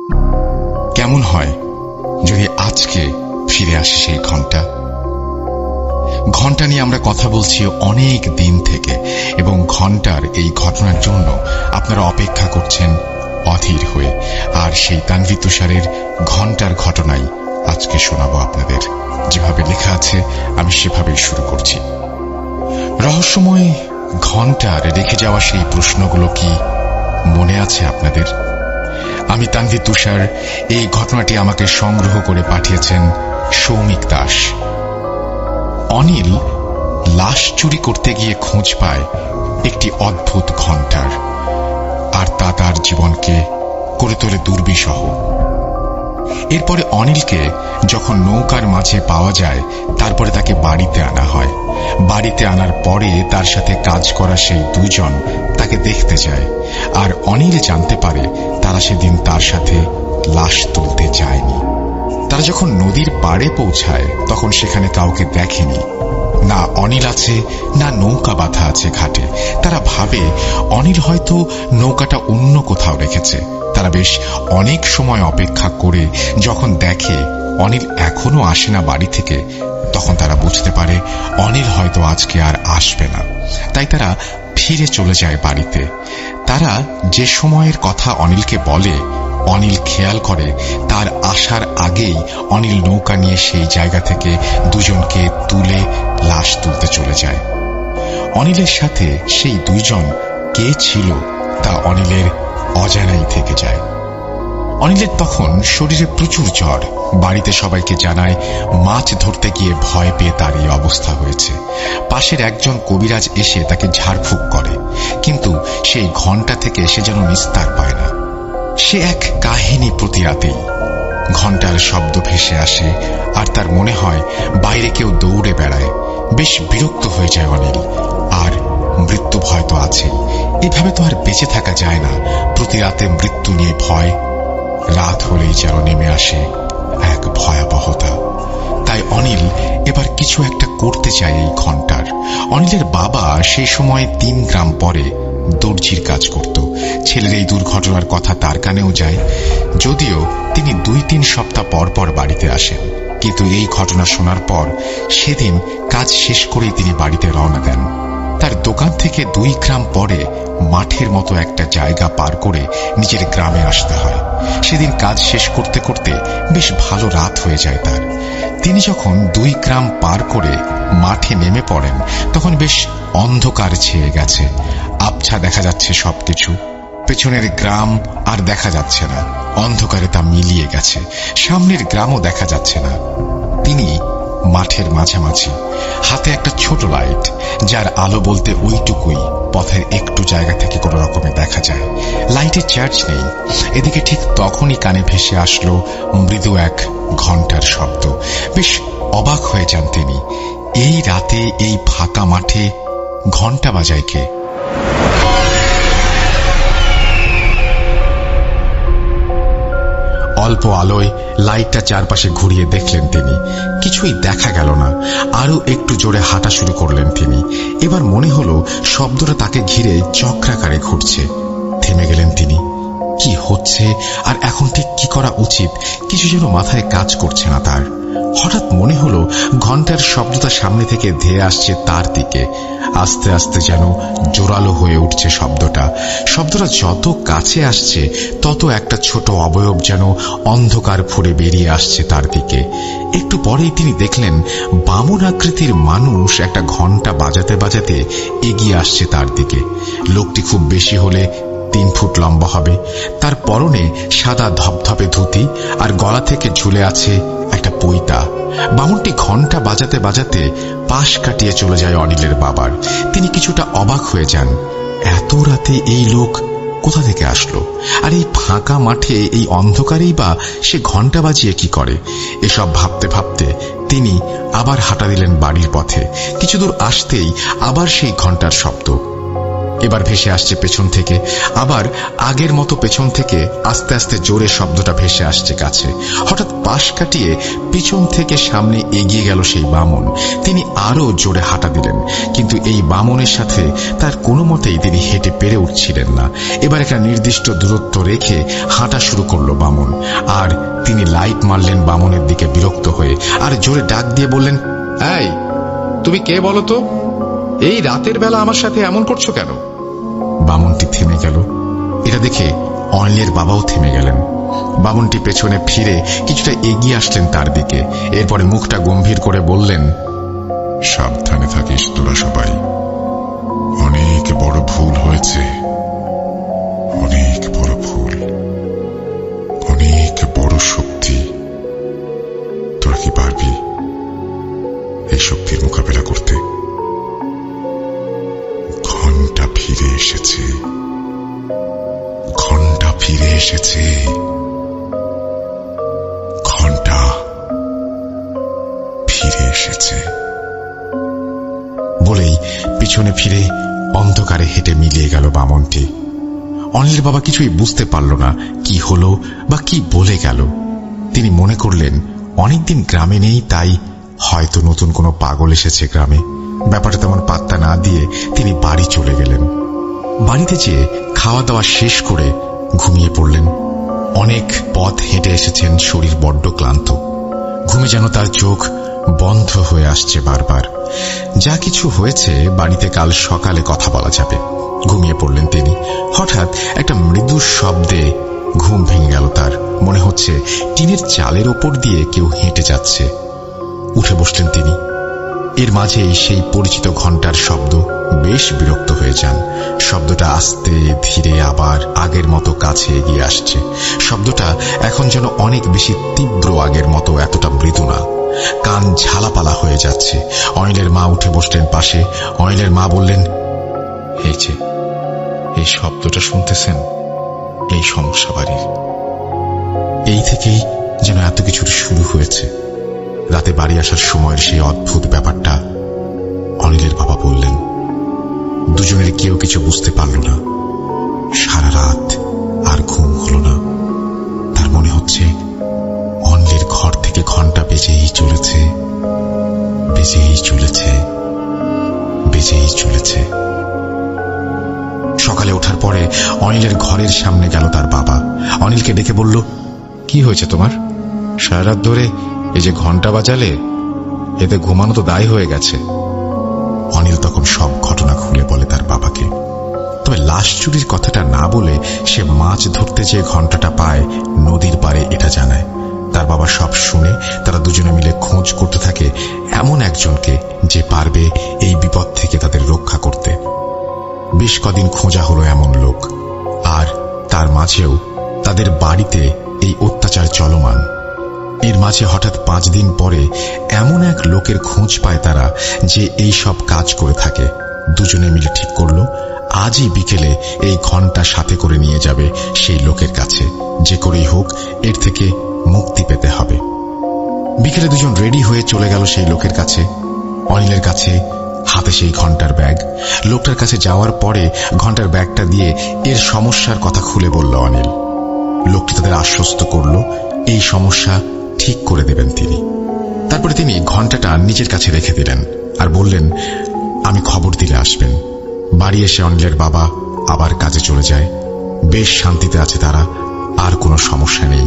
কেমন হয় যদি আজকে ফিরে আসে সেই ঘন্টা? ঘন্টা নিয়ে আমরা কথা বলছি অনেক দিন থেকে, এবং ঘন্টার এই ঘটনার জন্য আপনারা অপেক্ষা করছেন অধীর হয়ে। আর সেই তানভী তুষারের ঘন্টার ঘটনাই আজকে শোনাবো আপনাদের। যেভাবে লেখা আছে আমি সেভাবেই শুরু করছি। রহস্যময় ঘন্টার রেখে যাওয়া সেই প্রশ্নগুলো কি মনে আছে আপনাদের? আমি তানভী তুষার। এই ঘটনাটি আমাকে সংগ্রহ করে পাঠিয়েছেন সৌমিক দাস। অনিল লাশ চুরি করতে গিয়ে খোঁজ পায় একটি অদ্ভুত ঘন্টার, আর তা তার জীবনকে করে তোলে দুর্বিষহ। এরপরে অনিলকে যখন নৌকার মাঝে পাওয়া যায়, তারপরে তাকে বাড়িতে আনা হয়। বাড়িতে আনার পরে তার সাথে কাজ করা সেই দুজন তাকে দেখতে যায়, আর অনিল জানতে পারে তারা সেদিন তার সাথে লাশ তুলতে যায়নি। তারা যখন নদীর পাড়ে পৌঁছায় তখন সেখানে কাউকে দেখেনি, না অনিল আছে না নৌকা বাঁধা আছে ঘাটে। তারা ভাবে অনিল হয়তো নৌকাটা অন্য কোথাও রেখেছে। তারা বেশ অনেক সময় অপেক্ষা করে যখন দেখে অনিল এখনো আসে না বাড়ি থেকে, তখন তারা বুঝতে পারে অনিল হয়তো আজকে আর আসবে না। তাই তারা ফিরে চলে যায় বাড়িতে। তারা যে সময়ের কথা অনিলকে বলে, অনিল খেয়াল করে তার আসার আগেই অনিল নৌকা নিয়ে সেই জায়গা থেকে দুজনকে তুলে লাশ তুলতে চলে যায়। অনিলের সাথে সেই দুইজন কে ছিল তা অনিলের অজানাই থেকে যায়। অনিলের তখন শরীরে প্রচুর জ্বর। বাড়িতে সবাইকে জানায় মাছ ধরতে গিয়ে ভয় পেয়ে তার এই অবস্থা হয়েছে। পাশের একজন কবিরাজ এসে তাকে ঝাড়ফুঁক করে, কিন্তু সেই ঘন্টা থেকে সে যেন নিস্তার পায় না। সে এক কাহিনী প্রতি রাতেই। ঘন্টার শব্দ ভেসে আসে, আর তার মনে হয় বাইরে কেউ দৌড়ে বেড়ায়। বেশ বিরক্ত হয়ে যায় অনিল। আর মৃত্যু ভয় তো আছেই। এভাবে তো আর বেঁচে থাকা যায় না। প্রতি রাতে মৃত্যু নিয়ে ভয়। রাত হলেই যেন নেমে আসে এক ভয়াবহতা। তাই অনিল এবার কিছু একটা করতে চায় এই ঘন্টার। অনিলের বাবা সেই সময় 3 গ্রাম পরে দর্জির কাজ করত। ছেলের এই দুর্ঘটনার কথা তার কানেও যায়, যদিও তিনি 2-3 সপ্তাহ পর পর বাড়িতে আসেন। কিন্তু এই ঘটনা শোনার পর সেদিন কাজ শেষ করেই তিনি বাড়িতে রওনা দেন। তার দোকান থেকে 2 গ্রাম পরে মাঠের মতো একটা জায়গা পার করে নিজের গ্রামে আসতে হয়। সেদিন কাজ শেষ করতে করতে বেশ ভালো রাত হয়ে যায় তার। তিনি যখন 2 গ্রাম পার করে মাঠে নেমে পড়েন, তখন বেশ অন্ধকার ছেয়ে গেছে। আবছা দেখা যাচ্ছে সবকিছু। পেছনের গ্রাম আর দেখা যাচ্ছে না, অন্ধকারে তা মিলিয়ে গেছে। সামনের গ্রামও দেখা যাচ্ছে না। তিনি মাঠের মাঝামাঝি, হাতে একটা ছোট লাইট, যার আলো বলতে ওইটুকুই পথের একটু জায়গা থেকে কোনো রকমে দেখা যায়। লাইটের চার্জ নেই। এদিকে ঠিক তখনই কানে ভেসে আসলো মৃদু এক ঘন্টার শব্দ। বেশ অবাক হয়ে যান তিনি। এই রাতে এই ফাঁকা মাঠে ঘন্টা বাজায় কে? অল্প আলোয় লাইটটা চারপাশে ঘুরিয়ে দেখলেন তিনি। কিছুই দেখা গেল না। আরো একটু জোরে হাঁটা শুরু করলেন তিনি। এবার মনে হলো শব্দটা তাকে ঘিরে চক্রাকারে ঘুরছে। থেমে গেলেন তিনি। কি হচ্ছে আর এখন ঠিক কি করা উচিত কিছু যেন মাথায় কাজ করছে না তার। হঠাৎ মনে হলো ঘন্টার শব্দটা সামনে থেকে ধেয়ে আসছে তার দিকে। আস্তে আস্তে যেন জোরালো হয়ে উঠছে শব্দটা। শব্দটা যত কাছে আসছে তত একটা ছোট অবয়ব যেন অন্ধকার ফুঁড়ে বেরিয়ে আসছে তার দিকে। একটু পরেই তিনি দেখলেন বামন আকৃতির মানুষ একটা ঘন্টা বাজাতে বাজাতে এগিয়ে আসছে তার দিকে। লোকটি খুব বেশি হলে 3 ফুট লম্বা হবে। তার পরনে সাদা ধপধপে ধুতি, আর গলা থেকে ঝুলে আছে একটা পৈতা। বামনটি ঘন্টা বাজাতে বাজাতে পাশ কাটিয়ে চলে যায় অনিলের বাবার। তিনি কিছুটা অবাক হয়ে যান। এত রাতে এই লোক কোথা থেকে আসলো, আর এই ফাঁকা মাঠে এই অন্ধকারেই বা সে ঘন্টা বাজিয়ে কি করে? এসব ভাবতে ভাবতে তিনি আবার হাঁটা দিলেন বাড়ির পথে। কিছু দূর আসতেই আবার সেই ঘন্টার শব্দ। এবার ভেসে আসছে পেছন থেকে, আবার আগের মতো পেছন থেকে আস্তে আস্তে জোরে শব্দটা ভেসে আসছে কাছে। হঠাৎ পাশ কাটিয়ে পিছন থেকে সামনে এগিয়ে গেল সেই বামন। তিনি আরো জোরে হাঁটা দিলেন, কিন্তু এই বামনের সাথে তার কোনো মতেই তিনি হেঁটে পেরে উঠছিলেন না। এবার একটা নির্দিষ্ট দূরত্ব রেখে হাঁটা শুরু করলো বামন, আর তিনি লাইট মারলেন বামনের দিকে বিরক্ত হয়ে, আর জোরে ডাক দিয়ে বললেন, এই তুমি কে বলো তো? এই রাতের বেলা আমার সাথে এমন করছো কেন? বামনটি থেমে গেল। এটা দেখে অনিলের বাবাও থেমে গেলেন। বামনটি পেছনে ফিরে কিছুটা এগিয়ে আসলেন তার দিকে। এরপরে মুখটা গম্ভীর করে বললেন, সাবধানে থাকিস তোরা সবাই, অনেক বড় ভুল হয়েছে, অনেক বড় ভুল, অনেক বড় শক্তি। তোরা কি পারবি এই শক্তির মোকাবেলা করতে? ঘন্টা ফিরে এসেছে, ঘন্টা ফিরে এসেছে, ঘন্টা ফিরে এসেছে বলেই পিছনে ফিরে অন্ধকারে হেঁটে মিলিয়ে গেল বামনটি। অনিলের বাবা কিছুই বুঝতে পারল না কি হলো বা কি বলে গেল। তিনি মনে করলেন অনেকদিন গ্রামে নেই, তাই হয়তো নতুন কোনো পাগল এসেছে গ্রামে। ব্যাপারটা তেমন পাত্তা না দিয়ে তিনি বাড়ি চলে গেলেন। বাড়িতে যেয়ে খাওয়া দাওয়া শেষ করে ঘুমিয়ে পড়লেন। অনেক পথ হেঁটে এসেছেন, শরীর বড্ড ক্লান্ত। ঘুমে যেন তার চোখ বন্ধ হয়ে আসছে বারবার। যা কিছু হয়েছে বাড়িতে কাল সকালে কথা বলা যাবে। ঘুমিয়ে পড়লেন তিনি। হঠাৎ একটা মৃদু শব্দে ঘুম ভেঙে গেল তার। মনে হচ্ছে টিনের চালের ওপর দিয়ে কেউ হেঁটে যাচ্ছে। উঠে বসলেন তিনি। এর মাঝেই সেই পরিচিত ঘণ্টার শব্দ। বেশ বিরক্ত হয়ে যান। শব্দটা আস্তে ধীরে আবার আগের মতো কাছে এগিয়ে আসছে। শব্দটা এখন যেন অনেক বেশি তীব্র, আগের মতো এতটা মৃদু না। কান ঝালাপালা হয়ে যাচ্ছে। অনিলের মা উঠে বসলেন পাশে। অনিলের মা বললেন, এই যে এই শব্দটা শুনতেছেন, এই সমস্যা বাড়ির। এই থেকেই যেন এত কিছুর শুরু হয়েছে। রাতে বাড়ি আসার সময়ের সেই অদ্ভুত ব্যাপারটা অনিলের বাবা বললেন। দুজনের কেউ কিছু বুঝতে পারল না। সারা রাত আর ঘুম হলো না। তার মনে হচ্ছে অনিলের ঘর থেকে ঘন্টা বেজেই চলেছে, বেজেই চলেছে, বেজেই চলেছে। সকালে ওঠার পরে অনিলের ঘরের সামনে গেল তার বাবা। অনিলকে ডেকে বলল, কি হয়েছে তোমার? সারা রাত ধরে এই যে ঘন্টা বাজালে, এতে ঘুমানো তো দায় হয়ে গেছে। অনিল তখন সব ঘটনা খুলে বলে তার বাবাকে। তবে লাশ চুরির কথাটা না বলে সে মাছ ধরতে যে ঘন্টাটা পায় নদীর পাড়ে এটা জানায়। তার বাবা সব শুনে তারা দুজনে মিলে খোঁজ করতে থাকে এমন একজনকে যে পারবে এই বিপদ থেকে তাদের রক্ষা করতে। বেশ কদিন খোঁজা হলো এমন লোক, আর তার মাঝেও তাদের বাড়িতে এই অত্যাচার চলমান। এর মাঝে হঠাৎ 5 দিন পরে এমন এক লোকের খোঁজ পায় তারা, যে এই সব কাজ করে থাকে। দুজনে মিলে ঠিক করলো আজই বিকেলে এই ঘন্টা সাথে করে নিয়ে যাবে সেই লোকের কাছে। যে করেই হোক এর থেকে মুক্তি পেতে হবে। বিকেলে দুজন রেডি হয়ে চলে গেল সেই লোকের কাছে। অনিলের কাছে হাতে সেই ঘন্টার ব্যাগ। লোকটার কাছে যাওয়ার পরে ঘন্টার ব্যাগটা দিয়ে এর সমস্যার কথা খুলে বলল অনিল। লোকটি তাদের আশ্বস্ত করল এই সমস্যা ঠিক করে দেবেন তিনি। তারপরে তিনি ঘন্টাটা নিজের কাছে রেখে দিলেন আর বললেন, আমি খবর দিলে আসবেন। বাড়ি এসে অনিলের বাবা আবার কাজে চলে যায়। বেশ শান্তিতে আছে তারা, আর কোনো সমস্যা নেই।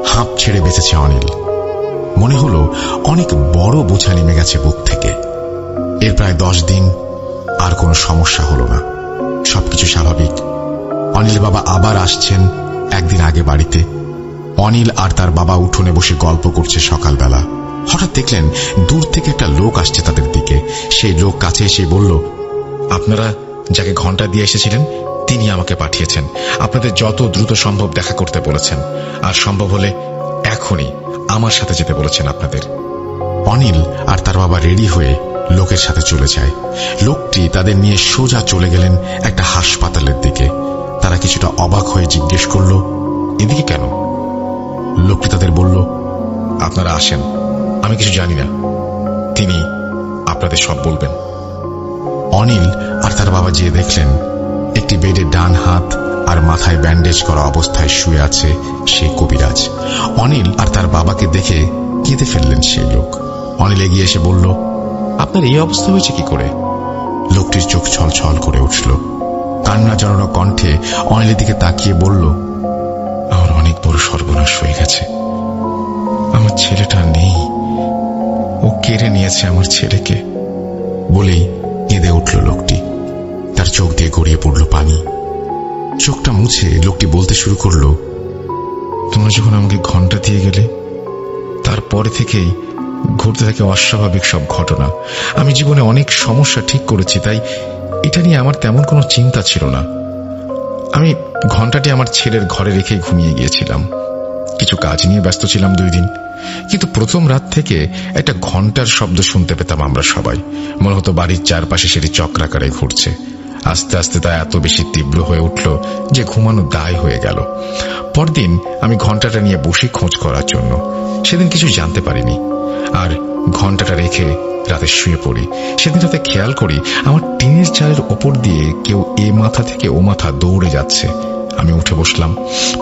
হাঁপ ছেড়ে বেঁচেছে অনিল। মনে হলো অনেক বড় বোঝা নেমে গেছে বুক থেকে। এর প্রায় 10 দিন আর কোনো সমস্যা হলো না। সবকিছু স্বাভাবিক। অনিল বাবা আবার আসছেন একদিন আগে বাড়িতে। অনিল আর তার বাবা উঠোনে বসে গল্প করছে সকালবেলা। হঠাৎ দেখলেন দূর থেকে একটা লোক আসছে তাদের দিকে। সেই লোক কাছে এসে বলল, আপনারা যাকে ঘন্টা দিয়ে এসেছিলেন তিনি আমাকে পাঠিয়েছেন। আপনাদের যত দ্রুত সম্ভব দেখা করতে বলেছেন, আর সম্ভব হলে এখনই আমার সাথে যেতে বলেছেন আপনাদের। অনিল আর তার বাবা রেডি হয়ে লোকের সাথে চলে যায়। লোকটি তাদের নিয়ে সোজা চলে গেলেন একটা হাসপাতালের দিকে। তারা কিছুটা অবাক হয়ে জিজ্ঞেস করল, এদিকে কেন? লোকটি তাদের বলল, আপনারা আসেন, আমি কিছু জানি না, তিনি আপনাদের সব বলবেন। অনিল আর তার বাবা যেয়ে দেখলেন একটি বেডে ডান হাত আর মাথায় ব্যান্ডেজ করা অবস্থায় শুয়ে আছে সেই কবিরাজ। অনিল আর তার বাবাকে দেখে কেঁদে ফেললেন সেই লোক। অনিল এগিয়ে এসে বলল, আপনার এই অবস্থা হয়েছে কি করে? লোকটির চোখ ছলছল করে উঠল। কান্না জড়ানো কণ্ঠে অনিলের দিকে তাকিয়ে বলল, আমার অনেক বড় সর্বনাশ হয়ে গেছে। আমার ছেলেটা নেই, ও কেড়ে নিয়েছে আমার ছেলেকে। বলেই কেঁদে উঠল লোকটি। তার চোখ দিয়ে গড়িয়ে পড়ল পানি। চোখটা মুছে লোকটি বলতে শুরু করলো, তোমরা যখন আমাকে ঘন্টা দিয়ে গেলে তারপরে থেকেই ঘটতে থাকে অস্বাভাবিক সব ঘটনা। আমি জীবনে অনেক সমস্যা ঠিক করেছি, তাই এটা নিয়ে আমার তেমন কোনো চিন্তা ছিল না। আমি ঘন্টাটি আমার ছেলের ঘরে রেখে ঘুমিয়ে গিয়েছিলাম। কিছু কাজ নিয়ে ব্যস্ত ছিলাম 2 দিন, কিন্তু প্রথম রাত থেকে একটা ঘন্টার শব্দ শুনতে পেতাম আমরা সবাই। মনে হতো বাড়ির চারপাশে সেটি চক্রাকারে ঘুরছে। আস্তে আস্তে তা এত বেশি তীব্র হয়ে উঠল যে ঘুমানো দায় হয়ে গেল। পরদিন আমি ঘন্টাটা নিয়ে বসি খোঁজ করার জন্য। সেদিন কিছু জানতে পারিনি, আর ঘন্টাটা রেখে রাতে শুয়ে পড়ি। সেদিন রাতে খেয়াল করি আমার টিনের চালের ওপর দিয়ে কেউ এ মাথা থেকে ও মাথা দৌড়ে যাচ্ছে। আমি উঠে বসলাম,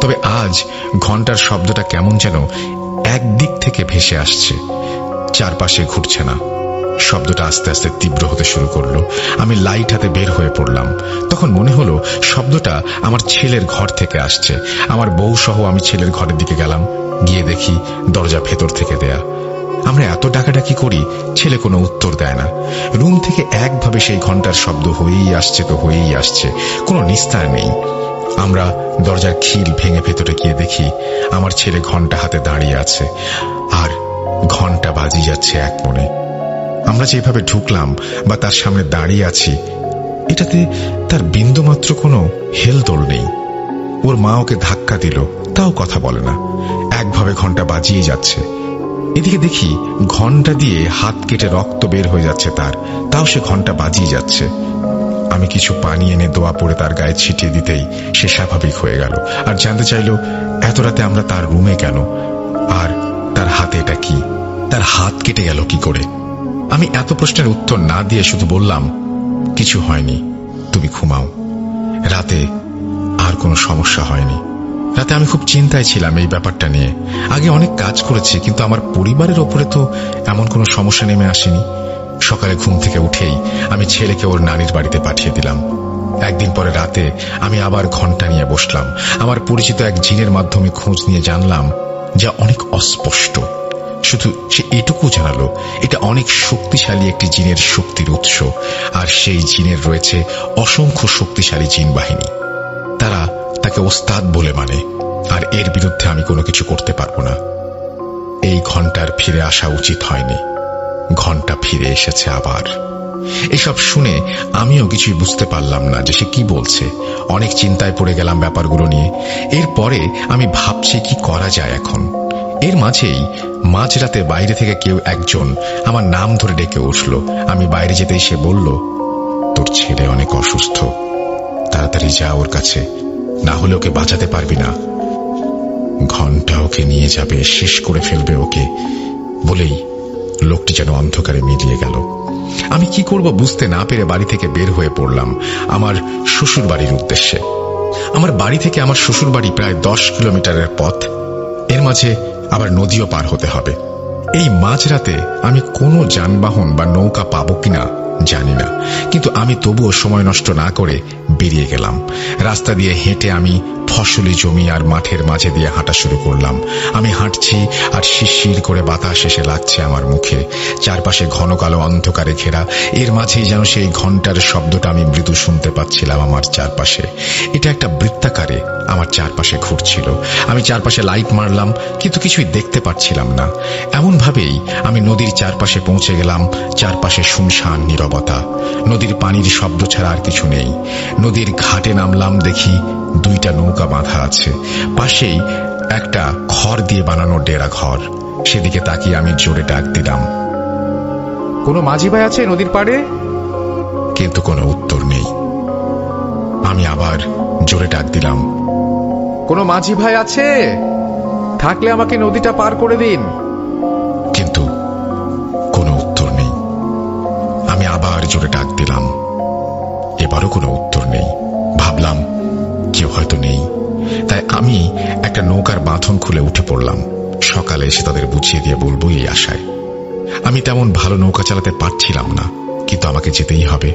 তবে আজ ঘন্টার শব্দটা কেমন যেন একদিক থেকে ভেসে আসছে, চারপাশে ঘুরছে না। শব্দটা আস্তে আস্তে তীব্র হতে শুরু করলো। আমি লাইট হাতে বের হয়ে পড়লাম। তখন মনে হলো শব্দটা আমার ছেলের ঘর থেকে আসছে। আমার বউ সহ আমি ছেলের ঘরের দিকে গেলাম। গিয়ে দেখি দরজা ভেতর থেকে দেয়া। আমরা এত ডাকাডাকি করি, ছেলে কোনো উত্তর দেয় না। রুম থেকে একভাবে সেই ঘন্টার শব্দ হয়েই আসছে তো হয়েই আসছে, কোনো নিস্তার নেই। আমরা দরজার খিল ভেঙে ভেতরে গিয়ে দেখি আমার ছেলে ঘন্টা হাতে দাঁড়িয়ে আছে, আর ঘন্টা বাজিয়ে যাচ্ছে এক মনে। আমরা যেভাবে ঢুকলাম বা তার সামনে দাঁড়িয়ে আছি, এটাতে তার বিন্দুমাত্র কোনো হেলদোল নেই। ওর মা ওকে ধাক্কা দিল, তাও কথা বলে না, একভাবে ঘন্টা বাজিয়ে যাচ্ছে। এদিকে দেখি ঘন্টা দিয়ে হাত কেটে রক্ত বের হয়ে যাচ্ছে তার, তাও সে ঘন্টা বাজিয়ে যাচ্ছে। আমি কিছু পানি এনে দোয়া পড়ে তার গায়ে ছিটিয়ে দিতেই সে স্বাভাবিক হয়ে গেল, আর জানতে চাইল এত রাতে আমরা তার রুমে কেন, আর তার হাতে এটা কি, তার হাত কেটে গেল কি করে। আমি এত প্রশ্নের উত্তর না দিয়ে শুধু বললাম, কিছু হয়নি, তুমি ঘুমাও। রাতে আর কোনো সমস্যা হয়নি। রাতে আমি খুব চিন্তায় ছিলাম এই ব্যাপারটা নিয়ে। আগে অনেক কাজ করেছি, কিন্তু আমার পরিবারের ওপরে তো এমন কোনো সমস্যা নেমে আসেনি। সকালে ঘুম থেকে উঠেই আমি ছেলেকে ওর নানির বাড়িতে পাঠিয়ে দিলাম। একদিন পরে রাতে আমি আবার ঘন্টা নিয়ে বসলাম। আমার পরিচিত এক জিনের মাধ্যমে খোঁজ নিয়ে জানলাম, যা অনেক অস্পষ্ট। শুধু সে এটুকু জানালো, এটা অনেক শক্তিশালী একটি জিনের শক্তির উৎস, আর সেই জিনের রয়েছে অসংখ্য শক্তিশালী জিন বাহিনী। তারা তাকে ওস্তাদ বলে মানে, আর এর বিরুদ্ধে আমি কোনো কিছু করতে পারবো না। এই ঘন্টার ফিরে আসা উচিত হয়নি। ঘন্টা ফিরে এসেছে আবার। এসব শুনে আমিও কিছুই বুঝতে পারলাম না যে সে কি বলছে। অনেক চিন্তায় পড়ে গেলাম ব্যাপারগুলো নিয়ে। এরপরে আমি ভাবছি কি করা যায় এখন। এর মাঝেই মাঝরাতে বাইরে থেকে কেউ একজন আমার নাম ধরে ডেকে উঠল। আমি বাইরে যেতেই সে বলল, তোর ছেলে অনেক অসুস্থ, তাড়াতাড়ি যা ওর কাছে, না হলে ওকে বাঁচাতে পারবি না। ঘন্টা ওকে নিয়ে যাবে, শেষ করে ফেলবে ওকে। বলেই লোকটি যেন অন্ধকারে মিলিয়ে গেল। আমি কি করব বুঝতে না পেরে বাড়ি থেকে বের হয়ে পড়লাম আমার শ্বশুর বাড়ির উদ্দেশ্যে। আমার বাড়ি থেকে আমার শ্বশুর বাড়ি প্রায় 10 কিলোমিটারের পথ। এর মাঝে আবার নদীও পার হতে হবে। এই মাঝরাতে আমি কোনো যানবাহন বা নৌকা পাবো কিনা জানি না, কিন্তু আমি তবুও সময় নষ্ট না করে বেরিয়ে গেলাম। রাস্তা দিয়ে হেঁটে আমি ফসলি জমি আর মাঠের মাঝে দিয়ে হাঁটা শুরু করলাম। আমি হাঁটছি আর শিরশির করে বাতাস এসে লাগছে আমার মুখে। চারপাশে ঘন কালো অন্ধকারে ঘেরা। এর মাঝেই যেন সেই ঘন্টার শব্দটা আমি মৃদু শুনতে পাচ্ছিলাম আমার চারপাশে। এটা একটা বৃত্তাকারে আমার চারপাশে ঘুরছিল। আমি চারপাশে লাইট মারলাম, কিন্তু কিছুই দেখতে পাচ্ছিলাম না। এমন ভাবেই আমি নদীর চারপাশে পৌঁছে গেলাম। চারপাশে শুনশান নীরবতা, নদীর পানির শব্দ ছাড়া আর কিছু নেই। নদীর ঘাটে নামলাম, দেখি 2টা নৌকা বাঁধা আছে। পাশেই একটা খড় দিয়ে বানানো ডেরা ঘর। সেদিকে তাকিয়ে আমি জোরে ডাক দিলাম, কোনো মাঝি ভাই আছে নদীর পাড়ে? কিন্তু কোনো উত্তর নেই। আমি আবার জোরে ডাক দিলাম, কোনো মাঝি ভাই আছে? থাকলে আমাকে নদীটা পার করে দিন। কিন্তু কোনো উত্তর নেই। আমি আবার জোরে ডাক দিলাম, এবারও কোনো উত্তর নেই। ভাবলাম কেউ হয়তো নেই, তাই আমি একটা নৌকার বাঁধন খুলে উঠে পড়লাম। সকালে এসে তাদের বুঝিয়ে দিয়ে বলবো এই আশায়। আমি তেমন ভালো নৌকা চালাতে পারছিলাম না, কিন্তু আমাকে যেতেই হবে।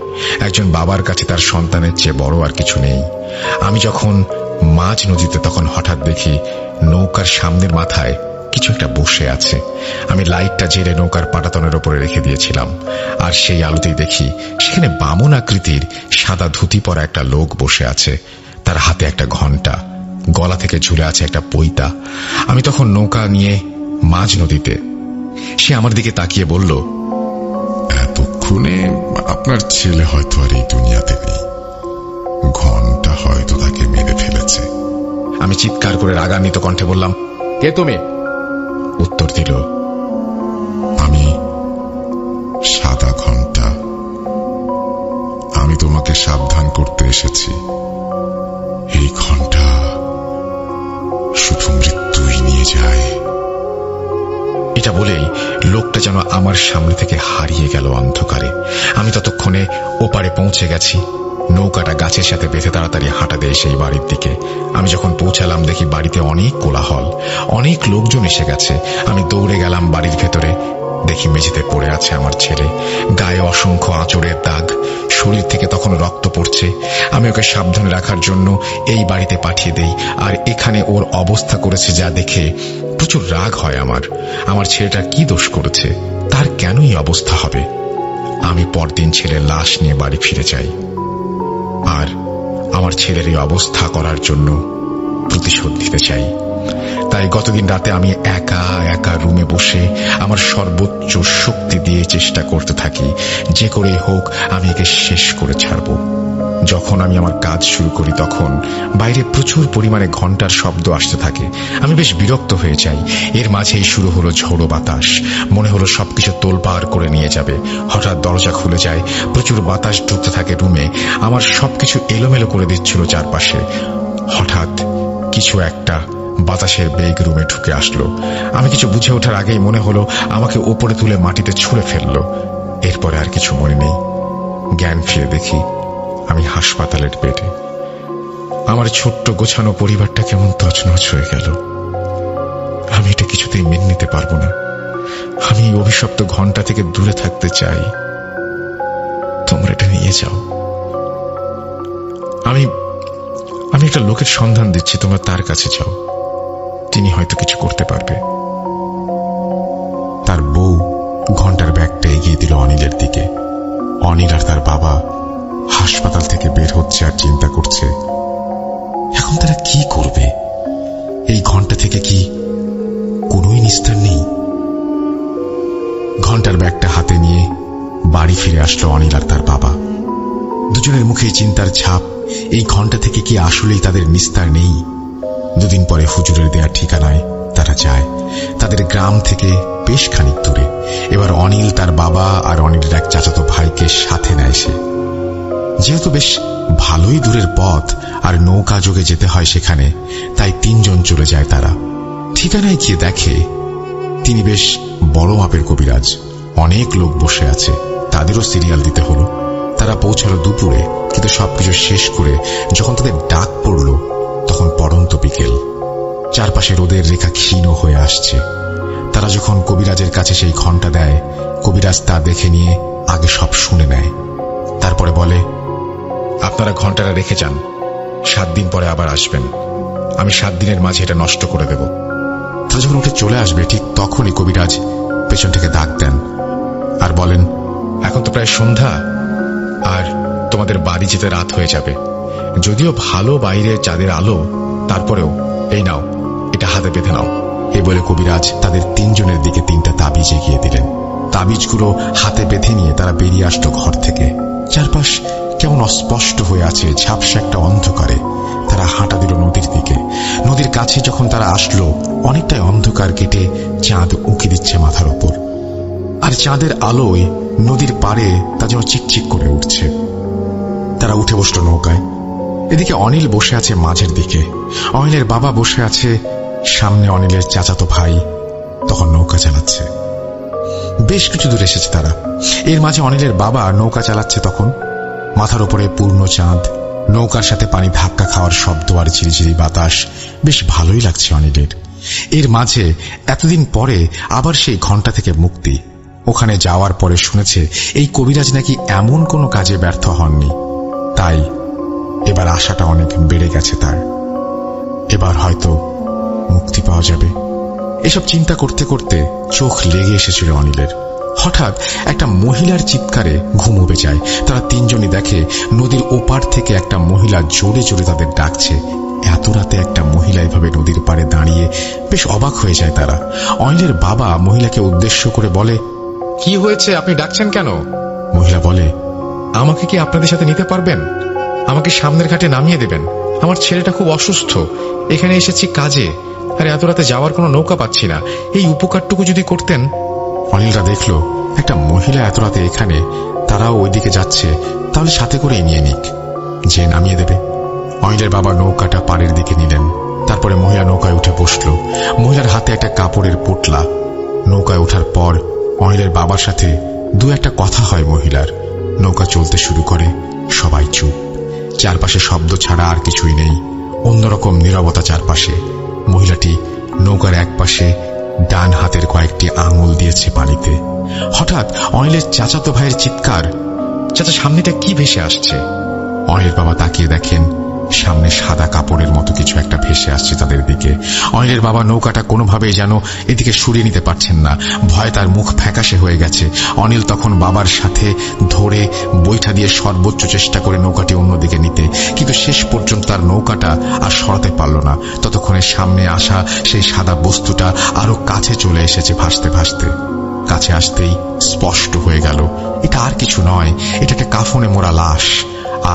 একজন বাবার কাছে তার সন্তানের চেয়ে বড় আর কিছু নেই। আমি যখন মাঝ নদীতে, তখন হঠাৎ দেখি নৌকার সামনের মাথায় কিছু একটা বসে আছে। আমি লাইটটা জেলে নৌকার পাটাতনের ওপরে রেখে দিয়েছিলাম, আর সেই আলোতেই দেখি সেখানে বামন আকৃতির সাদা ধুতি পরা একটা লোক বসে আছে। তার হাতে একটা ঘণ্টা, গলা থেকে ঝুলে আছে একটা পৈতা। আমি তখন নৌকা নিয়ে মাঝ নদীতে। সে আমার দিকে তাকিয়ে বলল, এতক্ষণে আপনার ছেলে হয়তো আর এই দুনিয়াতে নেই, ঘন্টা হয়তো তাকে মেরে ফেলেছে। আমি চিৎকার করে রাগান্বিত কণ্ঠে বললাম, কে তুমি? উত্তর দিল, আমি সাদা ঘন্টা। আমি তোমাকে সাবধান করতে এসেছি। এই ঘন্টা শুধু মৃত্যুই নিয়ে যায়। এটা বলেই লোকটা যেন আমার সামনে থেকে হারিয়ে গেল অন্ধকারে। আমি ততক্ষণে ওপারে পৌঁছে গেছি। নৌকাটা গাছের সাথে বেঁধে তাড়াতাড়ি হাঁটা দেয় সেই বাড়ির দিকে। আমি যখন পৌঁছালাম দেখি বাড়িতে অনেক কোলাহল, অনেক লোকজন এসে গেছে। আমি দৌড়ে গেলাম বাড়ির ভেতরে। দেখি মেঝেতে পড়ে আছে আমার ছেলে, গায়ে অসংখ্য আঁচড়ের দাগ, শরীর থেকে তখন রক্ত পড়ছে। আমি ওকে সাবধানে রাখার জন্য এই বাড়িতে পাঠিয়ে দেই, আর এখানে ওর অবস্থা করেছে যা দেখে প্রচুর রাগ হয় আমার। আমার ছেলেটা কি দোষ করেছে? তার কেন এই অবস্থা হবে? আমি পরদিন ছেলের লাশ নিয়ে বাড়ি ফিরে যাই, আর আমার ছেলের এই অবস্থা করার জন্য প্রতিশোধ নিতে চাই। তাই গতদিন রাতে আমি একা একা রুমে বসে আমার সর্বোচ্চ শক্তি দিয়ে চেষ্টা করতে থাকি, যে করে হোক আমি একে শেষ করে ছাড়ব। যখন আমি আমার কাজ শুরু করি তখন বাইরে প্রচুর পরিমাণে ঘন্টার শব্দ আসতে থাকে। আমি বেশ বিরক্ত হয়ে যাই। এর মাঝেই শুরু হলো ঝোড়ো বাতাস। মনে হলো সবকিছু তোলপাড় করে নিয়ে যাবে। হঠাৎ দরজা খুলে যায়, প্রচুর বাতাস ঢুকতে থাকে রুমে। আমার সবকিছু এলোমেলো করে দিচ্ছিল চারপাশে। হঠাৎ কিছু একটা বাতাসের বেগ রুমে ঢুকে আসলো। আমি কিছু বুঝে ওঠার আগেই মনে হলো আমাকে ওপরে তুলে মাটিতে ছুঁড়ে ফেললো। এরপরে আর কিছু মনে নেই। জ্ঞান ফিরে দেখি আমি হাসপাতালের বেডে। আমার ছোট্ট গোছানো পরিবারটা কেমন তছনছ হয়ে গেল। আমি এটা কিছুতেই মেনে নিতে পারবো না। আমি এই অভিশপ্ত ঘন্টা থেকে দূরে থাকতে চাই। তোমরা এটা নিয়ে যাও। আমি একটা লোকের সন্ধান দিচ্ছি, তোমরা তার কাছে যাও, তিনি হয়তো কিছু করতে পারবে। তার বউ ঘন্টার ব্যাগটা এগিয়ে দিল অনিলের দিকে। অনিল আর তার বাবা হাসপাতাল থেকে বের হচ্ছে আর চিন্তা করছে এখন তারা কি করবে। এই ঘন্টা থেকে কি কোনোই নিস্তার নেই? ঘন্টার ব্যাগটা হাতে নিয়ে বাড়ি ফিরে আসলো অনিল আর তার বাবা। দুজনের মুখে চিন্তার ছাপ। এই ঘন্টা থেকে কি আসলেই তাদের নিস্তার নেই? দুদিন পরে হুজুরের দেয়া ঠিকানায় তারা যায়, তাদের গ্রাম থেকে বেশ খানিক দূরে। এবার অনিল, তার বাবা আর অনিলের এক চাচাতো ভাইকে সাথে নেয় সে। যেহেতু বেশ ভালোই দূরের পথ আর নৌকা যোগে যেতে হয় সেখানে, তাই তিনজন চলে যায় তারা। ঠিকানায় গিয়ে দেখে তিনি বেশ বড় মাপের কবিরাজ। অনেক লোক বসে আছে, তাদেরও সিরিয়াল দিতে হলো। তারা পৌঁছালো দুপুরে, কিন্তু সবকিছু শেষ করে যখন তাদের ডাক পড়ল তখন পড়ন্ত বিকেল। চারপাশে রোদের রেখা ক্ষীণ হয়ে আসছে। তারা যখন কবিরাজের কাছে সেই ঘন্টা দেয়, কবিরাজ তা দেখে নিয়ে আগে সব শুনে নেয়। তারপরে বলে, আপনারা ঘন্টাটা রেখে যান, 7 দিন পরে আবার আসবেন। আমি 7 দিনের মাঝে এটা নষ্ট করে দেব। তারা যখন উঠে চলে আসবে ঠিক তখনই কবিরাজ পেছন থেকে ডাক দেন আর বলেন, এখন তো প্রায় সন্ধ্যা, আর তোমাদের বাড়ি যেতে রাত হয়ে যাবে। যদিও ভালো বাইরে চাঁদের আলো, তারপরেও এই নাও, এটা হাতে বেঁধে নাও। এই বলে কবিরাজ তাদের তিনজনের দিকে 3টা তাবিজ এগিয়ে দিলেন। তাবিজগুলো হাতে বেঁধে নিয়ে তারা বেরিয়ে আসলো ঘর থেকে। চারপাশ কেমন অস্পষ্ট হয়ে আছে, ঝাপসা একটা অন্ধকারে। তারা হাঁটা দিল নদীর দিকে। নদীর কাছে যখন তারা আসলো, অনেকটাই অন্ধকার কেটে চাঁদ উঁকি দিচ্ছে মাথার ওপর, আর চাঁদের আলোয় নদীর পাড়ে তা যেন চিকচিক করে উঠছে। তারা উঠে বসলো নৌকায়। এদিকে অনিল বসে আছে মাঝের দিকে, অনিলের বাবা বসে আছে সামনে, অনিলের চাচাতো ভাই তখন নৌকা চালাচ্ছে। বেশ কিছু দূর এসেছে তারা। এর মাঝে অনিলের বাবা নৌকা চালাচ্ছে তখন। মাথার উপরে পূর্ণ চাঁদ, নৌকার সাথে পানি ধাক্কা খাওয়ার শব্দ আর ঝিরিঝিরি বাতাস বেশ ভালোই লাগছে অনিলের। এর মাঝে এতদিন পরে আবার সেই ঘণ্টা থেকে মুক্তি। ওখানে যাওয়ার পরে শুনেছে এই কবিরাজ নাকি এমন কোনো কাজে ব্যর্থ হননি, তাই এবার আশাটা অনেক বেড়ে গেছে তার। এবার হয়তো মুক্তি পাওয়া যাবে। এসব চিন্তা করতে করতে চোখ লেগে এসেছিল অনিলের। হঠাৎ একটা মহিলার চিৎকারে ঘুম উবে যায়। তারা তিনজনই দেখে নদীর ওপার থেকে একটা মহিলা জোরে জোরে তাদের ডাকছে। এত রাতে একটা মহিলা এভাবে নদীর পাড়ে দাঁড়িয়ে বেশ অবাক হয়ে যায় তারা। অনিলের বাবা মহিলাকে উদ্দেশ্য করে বলে, কি হয়েছে, আপনি ডাকছেন কেন? মহিলা বলে, আমাকে কি আপনাদের সাথে নিতে পারবেন? আমাকে সামনের ঘাটে নামিয়ে দেবেন। আমার ছেলেটা খুব অসুস্থ, এখানে এসেছি কাজে, আর এত রাতে যাওয়ার কোনো নৌকা পাচ্ছি না। এই উপকারটুকু যদি করতেন। অনিলরা দেখলো একটা মহিলা এত রাতে এখানে, তারাও ওইদিকে যাচ্ছে, তাহলে সাথে করেই নিয়ে নিক, যে নামিয়ে দেবে। অনিলের বাবা নৌকাটা পাড়ের দিকে নিলেন। তারপরে মহিলা নৌকায় উঠে বসল। মহিলার হাতে একটা কাপড়ের পোটলা। নৌকায় ওঠার পর অনিলের বাবার সাথে দু একটা কথা হয় মহিলার। নৌকা চলতে শুরু করে। সবাই চুপ, চারপাশে শব্দ ছাড়া আর কিছুই নেই। অন্যরকম নীরবতা চারপাশে। মহিলাটি নৌকার এক পাশে ডান হাতের কয়েকটি আঙুল দিয়েছে পানিতে। হঠাৎ অনিলের চাচাতো ভাইয়ের চিৎকার, চাচা, সামনেটা কি ভেসে আসছে? অনিলের বাবা তাকিয়ে দেখেন সামনে সাদা কাপড়ের মতো কিছু একটা ভেসে আসছে তাদের দিকে। অনিলের বাবা নৌকাটা কোনোভাবেই যেন এদিকে সরিয়ে নিতে পারছেন না। ভয় তার মুখ ফ্যাকাশে হয়ে গেছে। অনিল তখন বাবার সাথে ধরে বৈঠা দিয়ে সর্বোচ্চ চেষ্টা করে নৌকাটি অন্যদিকে নিতে, কিন্তু শেষ পর্যন্ত তার নৌকাটা আর সরাতে পারল না। ততক্ষণে সামনে আসা সেই সাদা বস্তুটা আরো কাছে চলে এসেছে ভাসতে ভাসতে। কাছে আসতেই স্পষ্ট হয়ে গেল এটা আর কিছু নয়, এটাকে কাফনে মোড়া লাশ।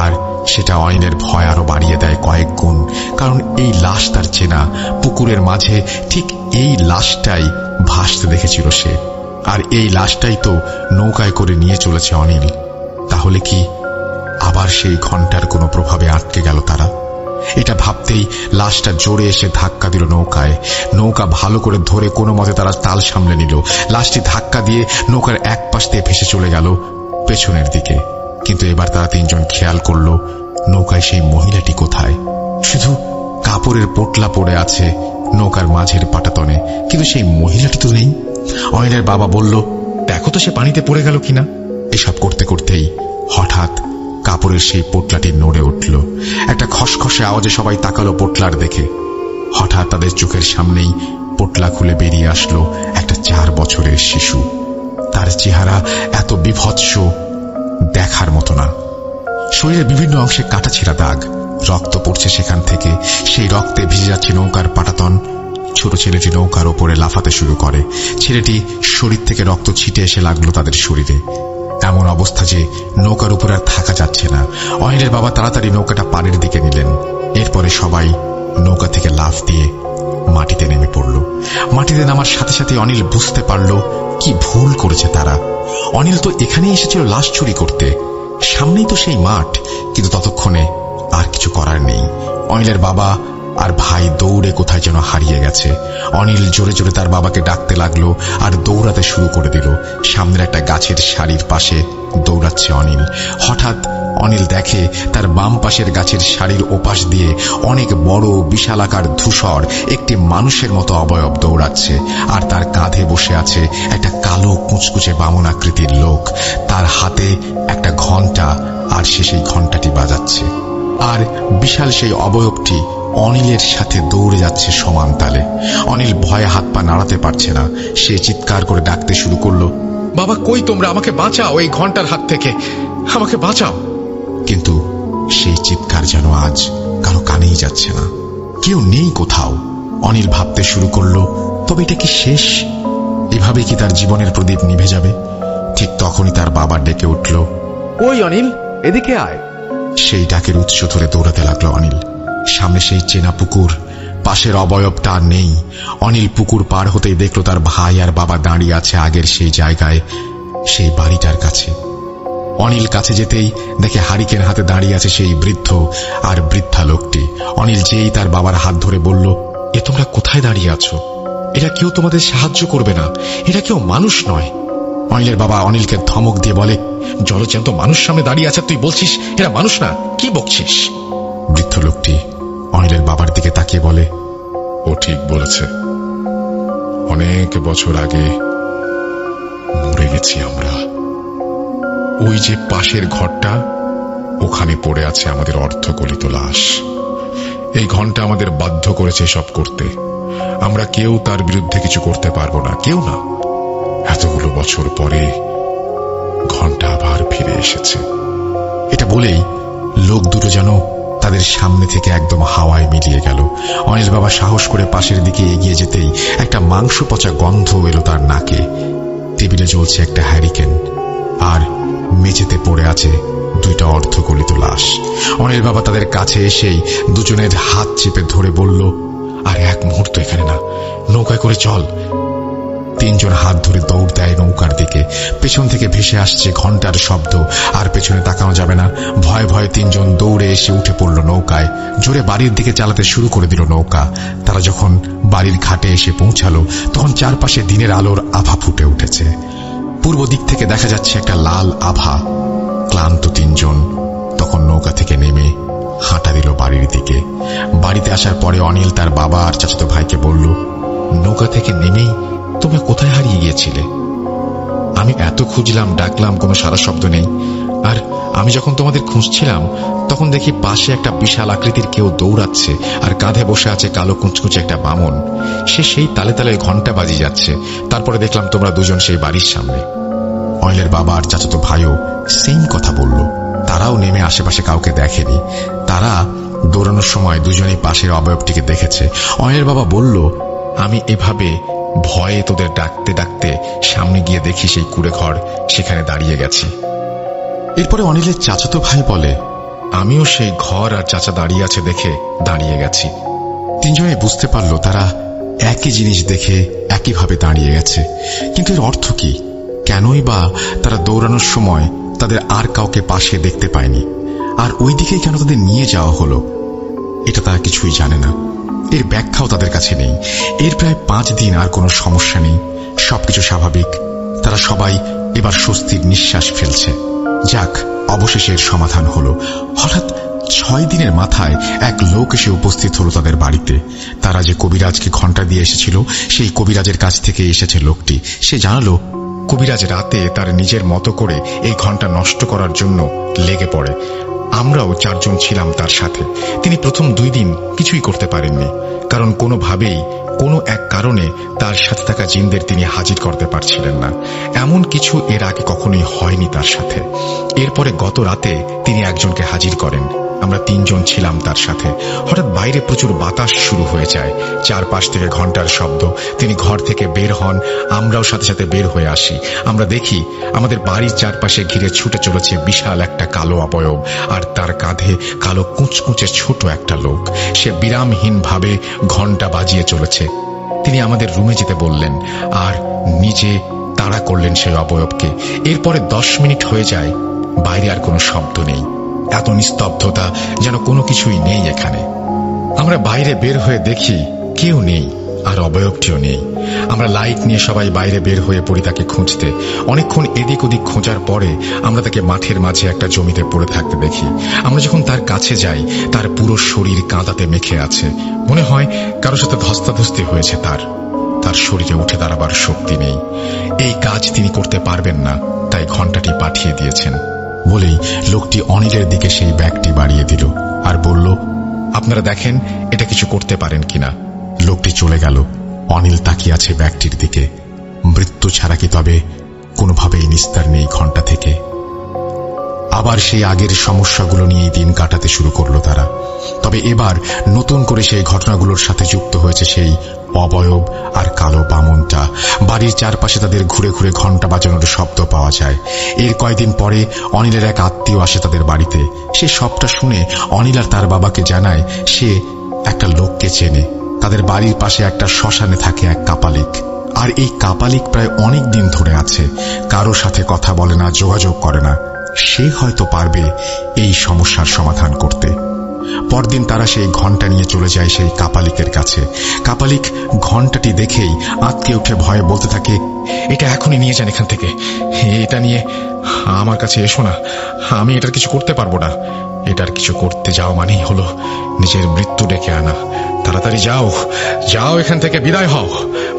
আর সেটা অনিলের ভয় আরো বাড়িয়ে দেয় কয়েক গুণ, কারণ এই লাশ তার চেনা। পুকুরের মাঝে ঠিক এই লাশটাই ভাসতে দেখেছিল সে, আর এই লাশটাই তো নৌকায় করে নিয়ে চলেছে অনিল। তাহলে কি আবার সেই ঘণ্টার কোনো প্রভাবে আটকে গেল তারা? এটা ভাবতেই লাশটা জোরে এসে ধাক্কা দিল নৌকায়। নৌকা ভালো করে ধরে কোনো মতে তারা তাল সামলে নিল। লাশটি ধাক্কা দিয়ে নৌকার এক পাশ দিয়ে ভেসে চলে গেল পেছনের দিকে। কিন্তু এবার তারা তিনজন খেয়াল করল নৌকায় সেই মহিলাটি কোথায়। শুধু কাপড়ের পোটলা পড়ে আছে নৌকার মাঝের পাটাতনে, কিন্তু সেই মহিলাটি তো নেই। অনিলের বাবা বলল, দেখো তো সে পানিতে পড়ে গেল কিনা। এসব করতে করতেই হঠাৎ কাপড়ের সেই পোটলাটি নড়ে উঠল। একটা খসখসে আওয়াজে সবাই তাকালো পোটলার দেখে। হঠাৎ তাদের চোখের সামনেই পোটলা খুলে বেরিয়ে আসলো একটা 4 বছরের শিশু। তার চেহারা এত বিভৎস, দেখার মতো না। শরীরের বিভিন্ন অংশে কাটাছেঁড়া দাগ, রক্ত পড়ছে সেখান থেকে। সেই রক্তে ভিজে যাচ্ছে নৌকার পাটাতন। ছোট ছেলেটি নৌকার ওপরে লাফাতে শুরু করে। ছেলেটি শরীর থেকে রক্ত ছিটে এসে লাগলো তাদের শরীরে। এমন অবস্থা যে নৌকার উপরে আর থাকা যাচ্ছে না। অনিলের বাবা তাড়াতাড়ি নৌকাটা পাড়ের দিকে নিলেন। এরপরে সবাই নৌকা থেকে লাফ দিয়ে মাটিতে নেমে পড়ল। মাটিতে নামার সাথে সাথে অনিল বুঝতে পারল কি ভুল করেছে তারা। অনিল তো এখানেই এসেছিল লাশ চুরি করতে, সামনেই তো সেই মাঠ। কিন্তু ততক্ষণে আর কিছু করার নেই। অনিলের বাবা আর ভাই দৌড়ে কোথায় যেন হারিয়ে গেছে। অনিল জোরে জোরে তার বাবাকে ডাকতে লাগলো আর দৌড়াতে শুরু করে দিল। সামনের একটা গাছের সারির পাশে দৌড়াচ্ছে অনিল। হঠাৎ অনিল দেখে তার বাম পাশের গাছের সারির ওপাশ দিয়ে অনেক বড় বিশালাকার ধূসর একটি মানুষের মতো অবয়ব দৌড়াচ্ছে, আর তার কাঁধে বসে আছে একটা কালো কুচকুচে বামন আকৃতির লোক। তার হাতে একটা ঘণ্টা, আর সে সেই ঘণ্টাটি বাজাচ্ছে। আর বিশাল সেই অবয়বটি অনিলের সাথে দৌড়ে যাচ্ছে সমান তালে। অনিল ভয়ে হাত পা নাড়াতে পারছে না। সে চিৎকার করে ডাকতে শুরু করলো, বাবা কই তোমরা, আমাকে বাঁচাও এই ঘন্টার হাত থেকে, আমাকে বাঁচাও। কিন্তু সেই চিৎকার যেন আজ কারো কানেই যাচ্ছে না। কেউ নেই কোথাও। অনিল ভাবতে শুরু করলো, তবে এটা কি শেষ? এভাবে কি তার জীবনের প্রদীপ নিভে যাবে? ঠিক তখনই তার বাবা ডেকে উঠল, ওই অনিল, এদিকে আয়। সেই ডাকের উৎস ধরে দৌড়াতে লাগলো অনিল। সামনে সেই চেনা পুকুর, পাশের অবয়বটা আর নেই। অনিল পুকুর পার হতেই দেখল তার ভাই আর বাবা দাঁড়িয়ে আছে আগের সেই জায়গায়, সেই বাড়িটার কাছে। অনিল কাছে যেতেই দেখে হারিকেন হাতে দাঁড়িয়ে আছে সেই বৃদ্ধ আর বৃদ্ধা লোকটি। অনিল যেই তার বাবার হাত ধরে বলল, এ তোমরা কোথায় দাঁড়িয়ে আছো? এরা কেউ তোমাদের সাহায্য করবে না, এরা কেউ মানুষ নয়। অনিলের বাবা অনিলকে ধমক দিয়ে বলে, জলজ্যান্ত মানুষ সামনে দাঁড়িয়ে আছে, তুই বলছিস এরা মানুষ না? কি বকছিস? বৃদ্ধ লোকটি অনিলের বাবার দিকে তাকিয়ে বলে, ও ঠিক বলেছে, অনেক বছর আগে মরে গেছি আমরা। ওই যে পাশের ঘরটা, ওখানে পড়ে আছে আমাদের অর্ধগলিত লাশ। এই ঘন্টা আমাদের বাধ্য করেছে সব করতে। আমরা কেউ তার বিরুদ্ধে কিছু করতে পারবো না, কেউ না। এতগুলো বছর পরে ঘন্টা আবার ফিরে এসেছে। এটা বলেই লোক দুটো যেন তাদের সামনে থেকে একদম হাওয়ায় মিলিয়ে গেল। অনিল বাবা সাহস করে পাশের দিকে এগিয়ে যেতেই একটা মাংস পচা গন্ধ এলো তার নাকে। টেবিলে জ্বলছে একটা হ্যারিকেন, আর মেঝেতে পড়ে আছে দুইটা অর্ধগলিত লাশ। অনিল বাবা তাদের কাছে এসেই দুজনের হাত চেপে ধরে বলল, আর এক মুহূর্ত এখানে না, নৌকায় করে চল। তিনজন হাত ধরে দৌড় দেয় নৌকার দিকে। পেছন থেকে ভেসে আসছে ঘন্টার শব্দ, আর পেছনে তাকানো যাবে না। ভয়ে ভয়ে তিনজন দৌড়ে এসে উঠে পড়ল নৌকায়। জোরে বাড়ির দিকে চালাতে শুরু করে দিল নৌকা। তারা যখন বাড়ির ঘাটে এসে পৌঁছালো, তখন চারপাশে দিনের আলোর আভা ফুটে উঠেছে। পূর্ব দিক থেকে দেখা যাচ্ছে একটা লাল আভা। ক্লান্ত তিনজন তখন নৌকা থেকে নেমে হাঁটা দিল বাড়ির দিকে। বাড়িতে আসার পরে অনিল তার বাবা আর চাচাতো ভাইকে বলল, নৌকা থেকে নেমেই তোমরা কোথায় হারিয়ে গিয়েছিলে? আমি এত খুঁজলাম, ডাকলাম, কোনো সারা শব্দ নেই। আর আমি যখন তোমাদের খুঁজছিলাম, তখন দেখি পাশে একটা বিশাল আকৃতির কেউ দৌড়াচ্ছে, আর কাঁধে বসে আছে কালো কুচকুচে একটা বামন। সে সেই তালে তালে ঘন্টা বাজিয়ে যাচ্ছে। তারপরে দেখলাম তোমরা দুজন সেই বাড়ির সামনে। অনিলের বাবা আর চাচাতো ভাইও সেম কথা বলল। তারাও নেমে আশেপাশে কাউকে দেখেনি। তারা দৌড়ানোর সময় দুজনেই পাশের অবয়বটিকে দেখেছে। অনিলের বাবা বলল, আমি এভাবে ভয়ে তোদের ডাকতে ডাকতে সামনে গিয়ে দেখি সেই কুড়ে ঘর সেখানে দাঁড়িয়ে গেছে। এরপরে অনিলের চাচাতো ভাই বলে, আমিও সেই ঘর আর চাচা দাঁড়িয়ে আছে দেখে দাঁড়িয়ে গেছি। তিনজনে বুঝতে পারল তারা একই জিনিস দেখে একইভাবে দাঁড়িয়ে গেছে। কিন্তু এর অর্থ কি? কেনই বা তারা দৌড়ানোর সময় তাদের আর কাউকে পাশে দেখতে পায়নি, আর ওই দিকেই কেন তাদের নিয়ে যাওয়া হলো? এটা তারা কিছুই জানে না। এর ব্যাখ্যাও তাদের কাছে নেই। এর প্রায় 5 দিন আর কোনো সমস্যা নেই, সবকিছু স্বাভাবিক। তারা সবাই এবার স্বস্তির নিঃশ্বাস ফেলছে। যাক, অবশেষে এর সমাধান হলো। হঠাৎ 6 দিনের মাথায় এক লোক এসে উপস্থিত হলো তাদের বাড়িতে। তারা যে কবিরাজকে ঘন্টা দিয়ে এসেছিল, সেই কবিরাজের কাছ থেকে এসেছে লোকটি। সে জানালো, কবিরাজ রাতে তার নিজের মতো করে এই ঘন্টা নষ্ট করার জন্য লেগে পড়ে। আমরাও 4 জন ছিলাম তার সাথে। তিনি প্রথম 2 দিন কিছুই করতে পারেননি, কারণ কোনোভাবেই কোনো এক কারণে তার সাথে থাকা জিনদের তিনি হাজির করতে পারছিলেন না। এমন কিছু এর আগে কখনোই হয়নি তার সাথে। এরপরে গত রাতে তিনি একজনকে হাজির করেন। আমরা 3 জন ছিলাম তার সাথে। হঠাৎ বাইরে প্রচুর বাতাস শুরু হয়ে যায়, চারপাশ থেকে ঘন্টার শব্দ। তিনি ঘর থেকে বের হন, আমরাও সাথে সাথে বের হয়ে আসি। আমরা দেখি আমাদের বাড়ির চারপাশে ঘিরে ছুটে চলেছে বিশাল একটা কালো অবয়ব, আর তার কাঁধে কালো কুঁচকুঁচে ছোট একটা লোক। সে বিরামহীনভাবে ঘন্টা বাজিয়ে চলেছে। তিনি আমাদের রুমে যেতে বললেন, আর নিজে তাড়া করলেন সেই অবয়বকে। এরপরে 10 মিনিট হয়ে যায়, বাইরে আর কোনো শব্দ নেই। এত নিস্তব্ধতা, যেন কোনো কিছুই নেই এখানে। আমরা বাইরে বের হয়ে দেখি কেউ নেই, আর অবয়বটিও নেই। আমরা লাইট নিয়ে সবাই বাইরে বের হয়ে পড়ি তাকে খুঁজতে। অনেকক্ষণ এদিক ওদিক খোঁজার পরে আমরা তাকে মাঠের মাঝে একটা জমিতে পড়ে থাকতে দেখি। আমরা যখন তার কাছে যাই, তার পুরো শরীর কাঁদাতে মেখে আছে। মনে হয় কারোর সাথে ধস্তাধস্তি হয়েছে। তার শরীরে উঠে দাঁড়াবার শক্তি নেই। এই কাজ তিনি করতে পারবেন না, তাই ঘন্টাটি পাঠিয়ে দিয়েছেন। বলেই লোকটি অনিলের দিকে সেই ব্যাগটি বাড়িয়ে দিল আর বলল, আপনারা দেখেন এটা কিছু করতে পারেন কিনা। লোকটি চলে গেল। অনিল তাকিয়ে আছে ব্যাগটির দিকে। মৃত্যু ছাড়া কি তবে কোনোভাবেই নিস্তার নেই ঘন্টা থেকে? আবার সেই আগের সমস্যাগুলো নিয়েই দিন কাটাতে শুরু করলো তারা। তবে এবার নতুন করে সেই ঘটনাগুলোর সাথে যুক্ত হয়েছে সেই অবয়ব আর কালো বামনটা। বাড়ির চারপাশে তাদের ঘুরে ঘুরে ঘন্টা বাজানোর শব্দ পাওয়া যায়। এর কয়েকদিন পরে অনিলের এক আত্মীয় আসে তাদের বাড়িতে। সে সবটা শুনে অনিল আর তার বাবাকে জানায় সে একটা লোককে চেনে। তাদের বাড়ির পাশে একটা শ্মশানে থাকে এক কাপালিক, আর এই কাপালিক প্রায় অনেক দিন ধরে আছে। কারো সাথে কথা বলে না, যোগাযোগ করে না। সে হয়তো পারবে এই সমস্যার সমাধান করতে। পরদিন তারা সেই ঘণ্টা নিয়ে চলে যায় সেই কাপালিকের কাছে। কাপালিক ঘণ্টাটি দেখেই আঁতকে উঠে ভয়ে বলতে থাকে, এটা এখনই নিয়ে যান এখান থেকে। এটা নিয়ে আমার কাছে এসো না, আমি এটার কিছু করতে পারবো না। এটার কিছু করতে যাওয়া মানেই হলো নিজের মৃত্যু ডেকে আনা। তাড়াতাড়ি যাও, যাও এখান থেকে, বিদায় হও,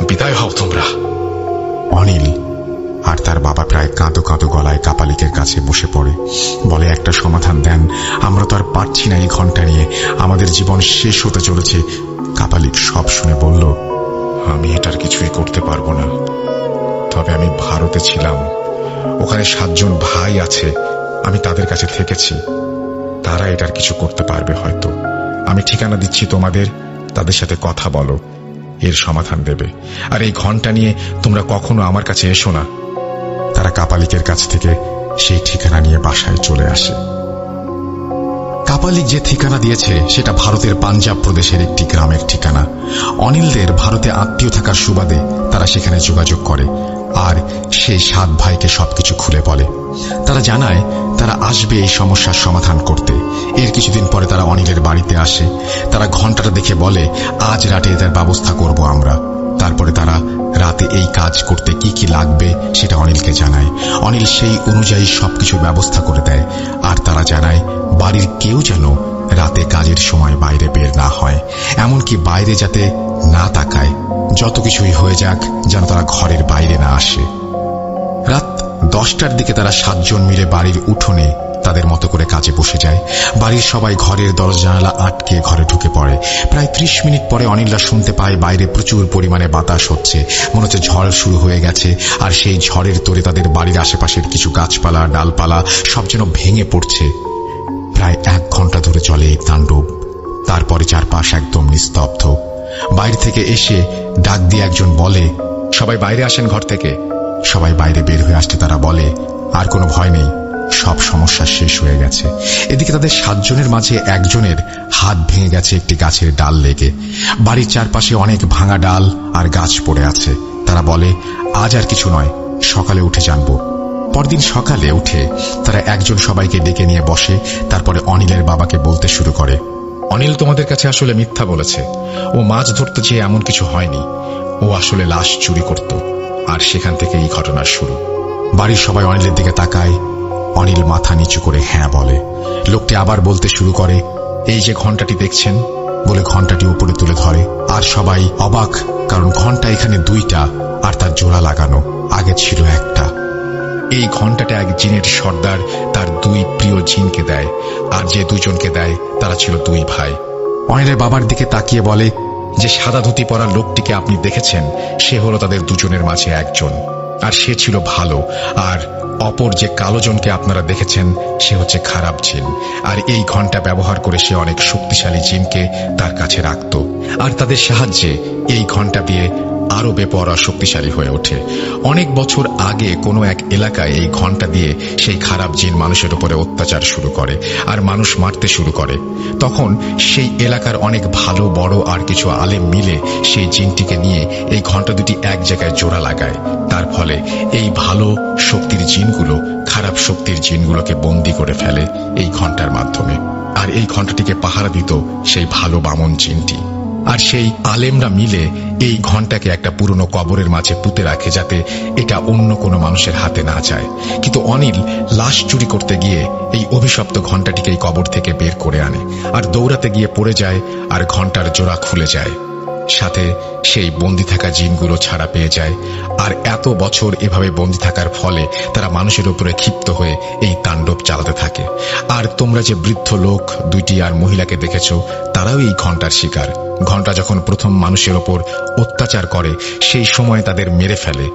বিদায় হও তোমরা। অনিল আর তার বাবা প্রায় কাঁদো কাঁদো গলায় কাপালিকের কাছে বসে পড়ে, বলে, একটা সমাধান দেন, আমরা তো আর পারছি না এই ঘণ্টা নিয়ে, আমাদের জীবন শেষ হতে চলেছে। কাপালিক সব শুনে বলল, আমি এটার কিছুই করতে পারবো না, তবে আমি ভারতে ছিলাম, ওখানে 7 জন ভাই আছে, আমি তাদের কাছে থেকেছি, তারা এটার কিছু করতে পারবে হয়তো। আমি ঠিকানা দিচ্ছি তোমাদের, তাদের সাথে কথা বলো, এর সমাধান দেবে। আর এই ঘণ্টা নিয়ে তোমরা কখনো আমার কাছে এসো না। তারা কাপালিকের কাছ থেকে সেই ঠিকানা নিয়ে বাসায় চলে আসে। কাপালিক যে ঠিকানা দিয়েছে সেটা ভারতের পাঞ্জাব প্রদেশের একটি গ্রামের ঠিকানা। অনিলদের ভারতে আত্মীয় থাকার সুবাদে তারা সেখানে যোগাযোগ করে আর সেই 7 ভাইকে সবকিছু খুলে বলে। তারা জানায় তারা আসবে এই সমস্যার সমাধান করতে। এর কিছুদিন পরে তারা অনিলের বাড়িতে আসে। তারা ঘণ্টাটা দেখে বলে, আজ রাতে এটার ব্যবস্থা করব আমরা। তারপরে তারা রাতে এই কাজ করতে কি কি লাগবে সেটা অনিলকে জানায়। অনিল সেই অনুযায়ী সবকিছু ব্যবস্থা করে দেয়। আর তারা জানায় বাড়ির কেউ যেন রাতে কাজের সময় বাইরে বের না হয়, এমনকি বাইরে যাতে না তাকায়। যত কিছুই হয়ে যাক, যেন তারা ঘরের বাইরে না আসে। রাত 10টার দিকে তারা 7 জন মিলে বাড়ির উঠোনে তাদের মতো করে কাজে বসে যায়। বাড়ির সবাই ঘরের দরজা জানালা আটকে ঘরে ঢুকে পড়ে। প্রায় 30 মিনিট পরে অনিলরা শুনতে পায় বাইরে প্রচুর পরিমাণে বাতাস হচ্ছে, মনে হচ্ছে ঝড় শুরু হয়ে গেছে। আর সেই ঝড়ের তোড়ে তাদের বাড়ির আশেপাশের কিছু গাছপালা ডালপালা সব যেন ভেঙে পড়ছে। প্রায় 1 ঘন্টা ধরে চলে এই তাণ্ডব। তারপরে চারপাশ একদম নিস্তব্ধ। বাইরে থেকে এসে ডাক দিয়ে একজন বলে, সবাই বাইরে আসেন ঘর থেকে। সবাই বাইরে বের হয়ে আসতে তারা বলে, আর কোনো ভয় নেই, সব সমস্যা শেষ হয়ে গেছে। এদিকে তাদের 7 জনের মাঝে একজনের হাত ভেঙে গেছে একটি গাছের ডাল লেগে। বাড়ির চারপাশে অনেক ভাঙা ডাল আর গাছ পড়ে আছে। তারা বলে, আজ আর কিছু নয়, সকালে উঠে জানবো। পরদিন সকালে উঠে তারা একজন সবাইকে ডেকে নিয়ে বসে। তারপরে অনিলের বাবাকে বলতে শুরু করে, অনিল তোমাদের কাছে আসলে মিথ্যা বলেছে। ও মাছ ধরতে যেয়ে এমন কিছু হয়নি, ও আসলে লাশ চুরি করত, আর সেখান থেকে এই ঘটনার শুরু। বাড়ির সবাই অনিলের দিকে তাকায়। অনিল মাথা নিচু করে হ্যাঁ বলে। লোকটি আবার বলতে শুরু করে, এই যে ঘণ্টাটি দেখছেন, বলে ঘণ্টাটি উপরে তুলে ধরে। আর সবাই অবাক, কারণ ঘণ্টা এখানে 2টা আর তার জোড়া লাগানো, আগে ছিল একটা। এই ঘণ্টাটা এক জিনের সর্দার তার 2 প্রিয় জিনকে দেয়, আর যে 2 জনকে দেয় তারা ছিল 2 ভাই। অনিলের বাবার দিকে তাকিয়ে বলে, যে সাদা ধুতি পরা লোকটিকে আপনি দেখেছেন, সে হলো তাদের 2 জনের মাঝে একজন, আর সে ছিল ভালো। আর অপর যে কালো জনকে আপনারা দেখেছেন, সে হচ্ছে খারাপ জিন। আর এই ঘণ্টা ব্যবহার করে সে অনেক শক্তিশালী জিনকে তার কাছে রাখত, আর তাদের সাহায্যে এই ঘণ্টা দিয়ে আরো বেপরোয়া শক্তিশালী হয়ে ওঠে। অনেক বছর আগে কোনো এক এলাকায় এই ঘণ্টা দিয়ে সেই খারাপ জিন মানুষের উপরে অত্যাচার শুরু করে আর মানুষ মারতে শুরু করে। তখন সেই এলাকার অনেক ভালো বড় আর কিছু আলেম মিলে সেই জিনটিকে নিয়ে এই ঘণ্টা দুটি এক জায়গায় জোড়া লাগায়। তার ফলে এই ভালো শক্তির জিনগুলো খারাপ শক্তির জিনগুলোকে বন্দী করে ফেলে এই ঘণ্টার মাধ্যমে। আর এই ঘণ্টাটিকে পাহারা দিত সেই ভালো বামন জিনটি। আর সেই আলেমরা মিলে এই ঘণ্টাকে একটা পুরনো কবরের মাঝে পুঁতে রাখে, যাতে এটা অন্য কোনো মানুষের হাতে না যায়। কিন্তু অনিল লাশ চুরি করতে গিয়ে এই অভিশপ্ত ঘণ্টাটিকে এই কবর থেকে বের করে আনে, আর দৌড়াতে গিয়ে পড়ে যায়, আর ঘণ্টার জোড়া খুলে যায়। সাথে সেই বন্দী থাকা জিনগুলো ছাড়া পেয়ে যায়। আর এত বছর এভাবে বন্দী থাকার ফলে তারা মানুষের উপরে ক্ষিপ্ত হয়ে এই তাণ্ডব চালাতে থাকে। আর তোমরা যে বৃদ্ধ লোক 2টি আর মহিলাকে দেখেছ, তারাও এই ঘণ্টার শিকার। ঘণ্টা যখন প্রথম মানুষের ওপর অত্যাচার করে, সেই সময় তাদের মেরে ফেলে,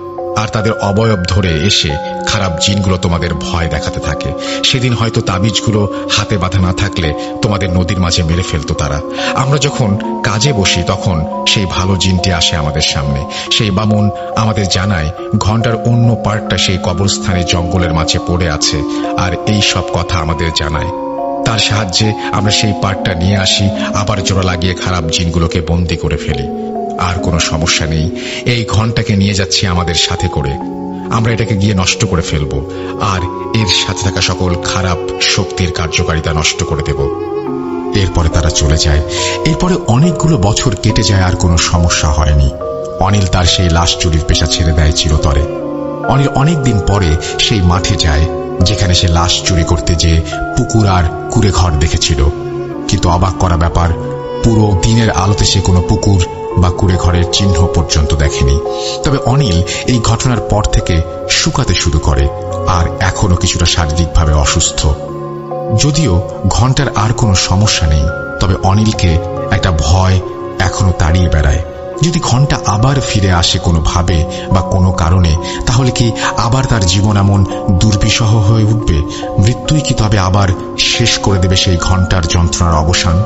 আর তাদের অবয়ব ধরে এসে খারাপ জিনগুলো তোমাদের ভয় দেখাতে থাকে। সেদিন হয়তো তাবিজগুলো হাতে বাঁধা না থাকলে তোমাদের নদীর মাঝে মেরে ফেলতো তারা। আমরা যখন কাজে বসি, তখন সেই ভালো জিনটি আসে আমাদের সামনে। সেই বামুন আমাদের জানায় ঘণ্টার অন্য পার্টটা সেই কবরস্থানে জঙ্গলের মাঝে পড়ে আছে, আর এই সব কথা আমাদের জানায়। তার সাহায্যে আমরা সেই পার্টটা নিয়ে আসি, আবার জোড়া লাগিয়ে খারাপ জিনগুলোকে বন্দী করে ফেলি। আর কোনো সমস্যা নেই, এই ঘণ্টাকে নিয়ে যাচ্ছি আমাদের সাথে করে। আমরা এটাকে গিয়ে নষ্ট করে ফেলব, আর এর সাথে থাকা সকল খারাপ শক্তির কার্যকারিতা নষ্ট করে দেব। এরপরে তারা চলে যায়। এরপরে অনেকগুলো বছর কেটে যায়, আর কোনো সমস্যা হয়নি। অনিল তার সেই লাশ চুরির পেশা ছেড়ে দেয় চিরতরে। অনিল অনেকদিন পরে সেই মাঠে যায় যেখানে সে লাশ চুরি করতে যে পুকুর আর কুড়ে ঘর দেখেছিল। কিন্তু অবাক করা ব্যাপার, পুরো দিনের আলোতে সে কোনো পুকুর বা কুড়ে ঘরের চিহ্ন পর্যন্ত দেখেনি। তবে অনিল এই ঘটনার পর থেকে শুকাতে শুরু করে, আর এখনো কিছুটা শারীরিকভাবে অসুস্থ। যদিও ঘন্টার আর কোনো সমস্যা নেই, তবে অনিলকে একটা ভয় এখনো তাড়িয়ে বেড়ায়। যদি ঘন্টা আবার ফিরে আসে কোনোভাবে বা কোনো কারণে, তাহলে কি আবার তার জীবন এমন দুর্বিষহ হয়ে উঠবে? মৃত্যুই কি তবে আবার শেষ করে দেবে সেই ঘন্টার যন্ত্রণার অবসান?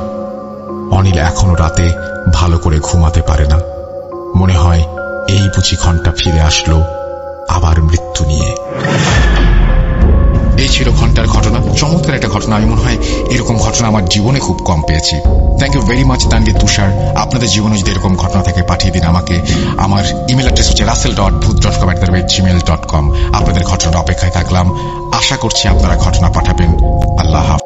অনিল এখনো রাতে ভালো করে ঘুমাতে পারে না। মনে হয় এই বুঝি ঘন্টা ফিরে আসলো আবার মৃত্যু নিয়ে। এই ছিল ঘন্টার ঘটনা। চমৎকার একটা ঘটনা। আমি মনে হয় এরকম ঘটনা আমার জীবনে খুব কম পেয়েছি। Thank you very much Tanvir, Tushar. আপনাদের জীবনে যদি এরকম ঘটনা থেকে পাঠিয়ে দিন আমাকে। আমার ইমেল অ্যাড্রেস হচ্ছে russell.bhoot.com@gmail.com। আপনাদের ঘটনার অপেক্ষায় থাকলাম। আশা করছি আপনারা ঘটনা পাঠাবেন। আল্লাহ হাফেজ।